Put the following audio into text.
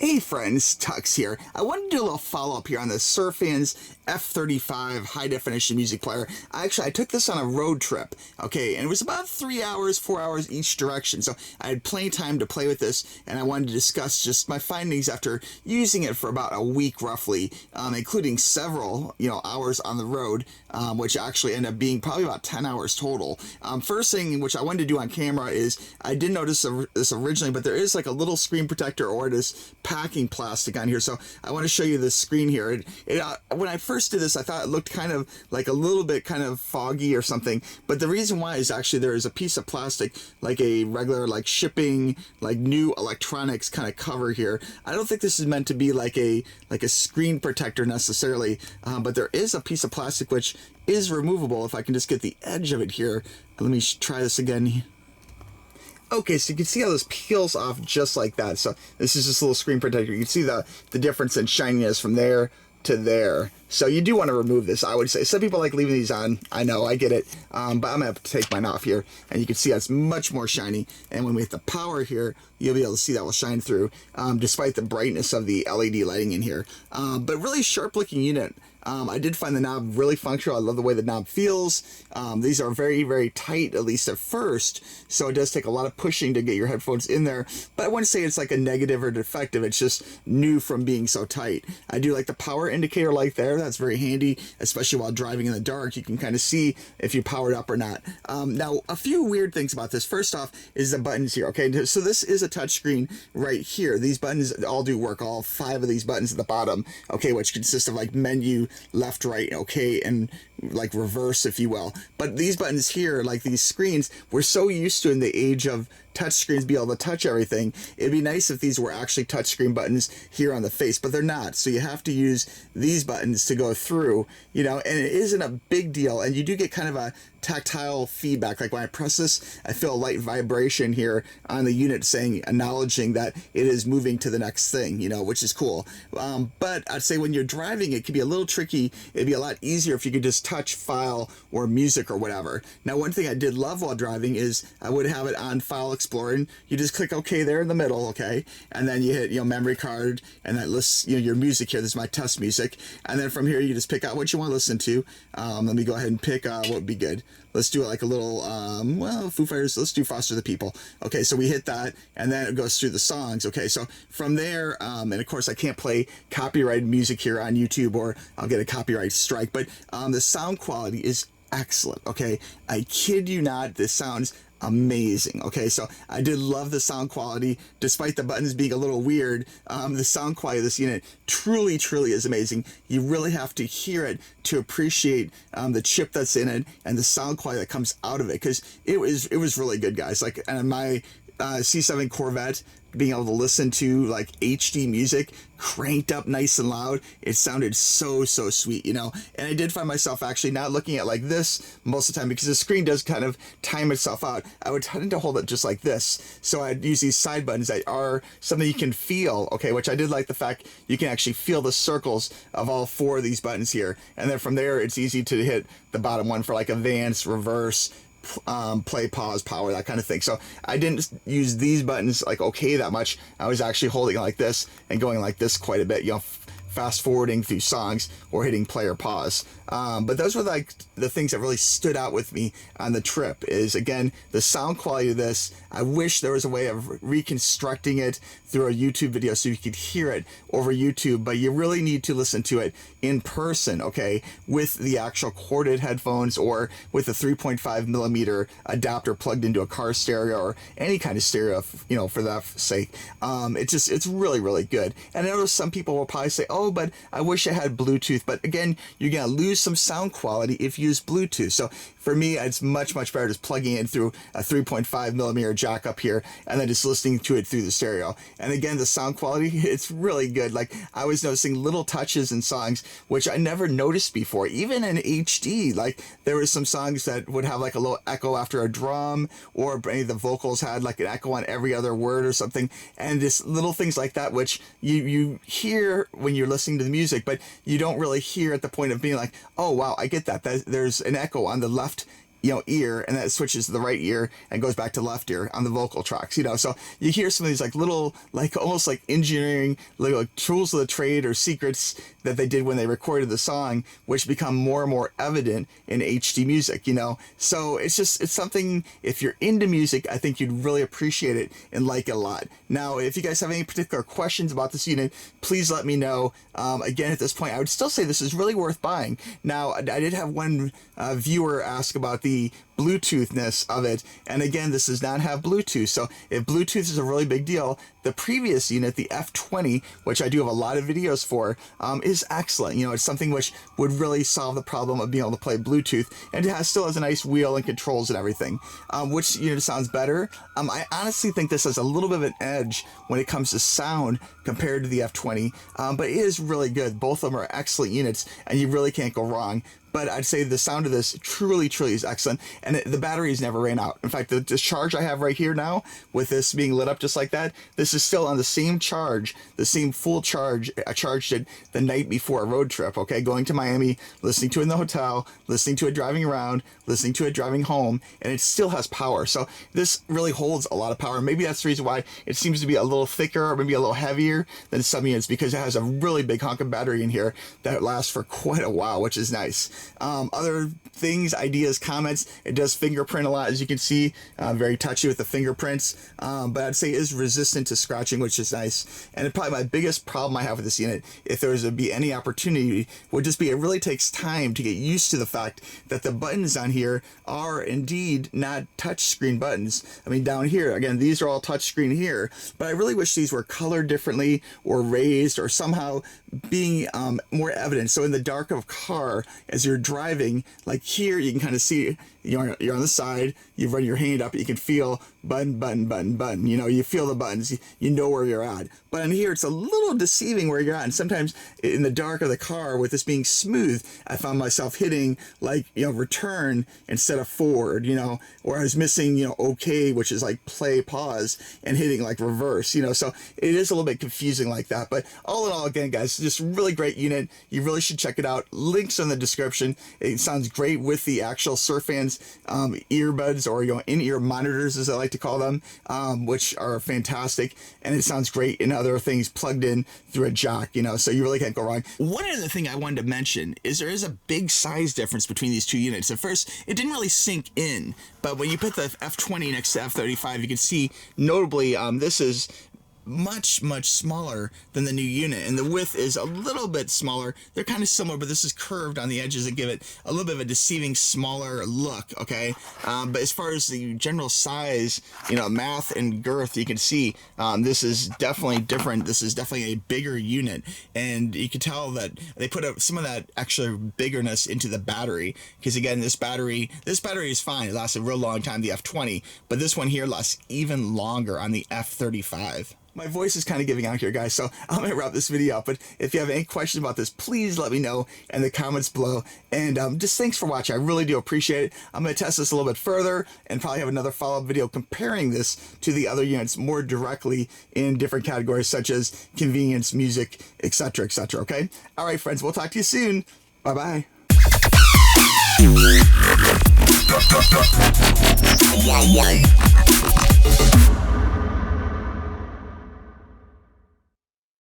Hey friends, Tux here. I wanted to do a little follow-up here on the Surfans F35 high-definition music player. I took this on a road trip, okay, and it was about 3 hours, 4 hours each direction, so I had plenty of time to play with this, and I wanted to discuss just my findings after using it for about a week roughly, including several, hours on the road, which actually ended up being probably about 10 hours total. First thing which I wanted to do on camera is, I didn't notice this originally, but there is like a little screen protector or this packing plastic on here, so I want to show you this screen here. When I first did this, I thought it looked kind of like a little bit kind of foggy or something, but the reason why is actually there is a piece of plastic, like a regular like shipping, like new electronics kind of cover here. I don't think this is meant to be like a screen protector necessarily, but there is a piece of plastic which is removable. If I can just get the edge of it here, let me try this again. Okay, so you can see how this peels off just like that. So this is just a little screen protector. You can see the difference in shininess from there to there. So you do want to remove this, I would say. Some people like leaving these on. I know, I get it. But I'm going to have to take mine off here. And you can see it's much more shiny. And when we hit the power here, you'll be able to see that will shine through, despite the brightness of the LED lighting in here. But really sharp looking unit. I did find the knob really functional. I love the way the knob feels. These are very, very tight, at least at first. So it does take a lot of pushing to get your headphones in there. But I wouldn't say it's like a negative or defective. It's just new from being so tight. I do like the power indicator light there. That's very handy, especially while driving in the dark. You can kind of see if you powered up or not. Now, a few weird things about this. First off is the buttons here. Okay, so this is a touchscreen right here. These buttons all do work. All 5 of these buttons at the bottom, okay, which consist of like menu, left, right, okay, and like reverse, if you will. But these buttons here, like these screens, we're so used to in the age of touch screens be able to touch everything. It'd be nice if these were actually touchscreen buttons here on the face, but they're not. So you have to use these buttons to go through, and it isn't a big deal. And you do get kind of a tactile feedback. Like when I press this, I feel a light vibration here on the unit acknowledging that it is moving to the next thing, which is cool. But I'd say when you're driving, it can be a little tricky. It'd be a lot easier if you could just touch file or music or whatever. Now, one thing I did love while driving is I would have it on File Explorer, and you just click OK there in the middle, okay, and then you hit memory card, and that lists your music here. This is my test music, and then from here you just pick out what you want to listen to. Let me go ahead and pick what would be good. Let's do it like a little, Foo Fighters. Let's do Foster the People. Okay, so we hit that, and then it goes through the songs. Okay, so from there, and of course I can't play copyrighted music here on YouTube, or I'll get a copyright strike, but the sound quality is excellent. Okay, I kid you not, this sounds amazing. Okay, so I did love the sound quality, despite the buttons being a little weird. The sound quality of this unit truly is amazing. You really have to hear it to appreciate the chip that's in it and the sound quality that comes out of it, because it was really good, guys. Like, and my C7 Corvette, being able to listen to like HD music cranked up nice and loud, it sounded so sweet, and I did find myself actually not looking at like this most of the time, because the screen does kind of time itself out. I would tend to hold it just like this, so I'd use these side buttons that are something you can feel, okay, which I did like the fact you can actually feel the circles of all 4 of these buttons here, and then from there it's easy to hit the bottom one for like advance, reverse, play, pause, power, that kind of thing. So I didn't use these buttons like okay that much. I was actually holding it like this and going like this quite a bit, fast forwarding through songs or hitting play or pause. But those were like the things that really stood out with me on the trip. Is again the sound quality of this. I wish there was a way of reconstructing it through a YouTube video so you could hear it over YouTube, but you really need to listen to it in person, okay, with the actual corded headphones or with a 3.5 millimeter adapter plugged into a car stereo or any kind of stereo, for that sake. It's really good. And I know some people will probably say, oh, but I wish I had Bluetooth. But again, you're gonna lose some sound quality if you use Bluetooth. So for me, it's much better just plugging in through a 3.5 millimeter jack up here and then just listening to it through the stereo. And again, the sound quality, it's really good. Like, I was noticing little touches in songs which I never noticed before, even in HD. Like, there were some songs that would have like a little echo after a drum, or any of the vocals had like an echo on every other word or something, and just little things like that which you hear when you're listening to the music, but you don't really hear at the point of being like, oh wow, I get that there's an echo on the left ear, and that switches to the right ear and goes back to left ear on the vocal tracks, so you hear some of these like little, like almost like engineering, like tools of the trade or secrets that they did when they recorded the song, which become more and more evident in HD music, so it's something, if you're into music, I think you'd really appreciate it and like it a lot. Now, if you guys have any particular questions about this unit, please let me know. Again, at this point, I would still say this is really worth buying. Now, I did have one viewer ask about the Bluetoothness of it, and again, this does not have Bluetooth, so if Bluetooth is a really big deal, the previous unit, the F20, which I do have a lot of videos for, is excellent. It's something which would really solve the problem of being able to play Bluetooth, and it still has a nice wheel and controls and everything. Which unit sounds better? I honestly think this has a little bit of an edge when it comes to sound compared to the F20, but it is really good. Both of them are excellent units, and you really can't go wrong. But I'd say the sound of this truly is excellent, and the batteries never ran out. In fact, the charge I have right here now, with this being lit up just like that, this is still on the same charge, the same full charge. I charged it the night before a road trip, okay? Going to Miami, listening to it in the hotel, listening to it driving around, listening to it driving home, and it still has power. So this really holds a lot of power. Maybe that's the reason why it seems to be a little thicker or maybe a little heavier than some units, because it has a really big hunk of battery in here that lasts for quite a while, which is nice. Other things, ideas, comments, it does fingerprint a lot, as you can see, very touchy with the fingerprints, but I'd say it is resistant to scratching, which is nice. And probably my biggest problem I have with this unit, if there was to be any opportunity, would just be it really takes time to get used to the fact that the buttons on here are indeed not touchscreen buttons. I mean, down here, again, these are all touchscreen here, but I really wish these were colored differently or raised or somehow being more evident. So in the dark of a car, as you're driving, like here, you can kind of see you're on the side, you run your hand up, you can feel button, button, button, button. You feel the buttons, you know where you're at. But in here, it's a little deceiving where you're at. And sometimes in the dark of the car, with this being smooth, I found myself hitting like, return instead of forward, or I was missing, okay, which is like play, pause, and hitting like reverse, so it is a little bit confusing like that. But all in all, again, guys, just really great unit. You really should check it out. Links in the description. It sounds great with the actual Surfans earbuds, or in-ear monitors, as I like to call them, which are fantastic, and it sounds great in other things plugged in through a jack, so you really can't go wrong. One other thing I wanted to mention is there is a big size difference between these two units. At first, it didn't really sink in, but when you put the F20 next to F35, you can see notably this is much smaller than the new unit, and the width is a little bit smaller. They're kind of similar, but this is curved on the edges that give it a little bit of a deceiving smaller look, okay? But as far as the general size, math and girth, you can see this is definitely different. This is definitely a bigger unit, and you can tell that they put some of that extra biggerness into the battery, because again, this battery is fine. It lasts a real long time, the F20, but this one here lasts even longer on the F35. My voice is kind of giving out here, guys, so I'm going to wrap this video up. But if you have any questions about this, please let me know in the comments below. And just thanks for watching. I really do appreciate it. I'm going to test this a little bit further and probably have another follow-up video comparing this to the other units more directly in different categories, such as convenience, music, etc., etc., okay? All right, friends, we'll talk to you soon. Bye-bye. Yeah.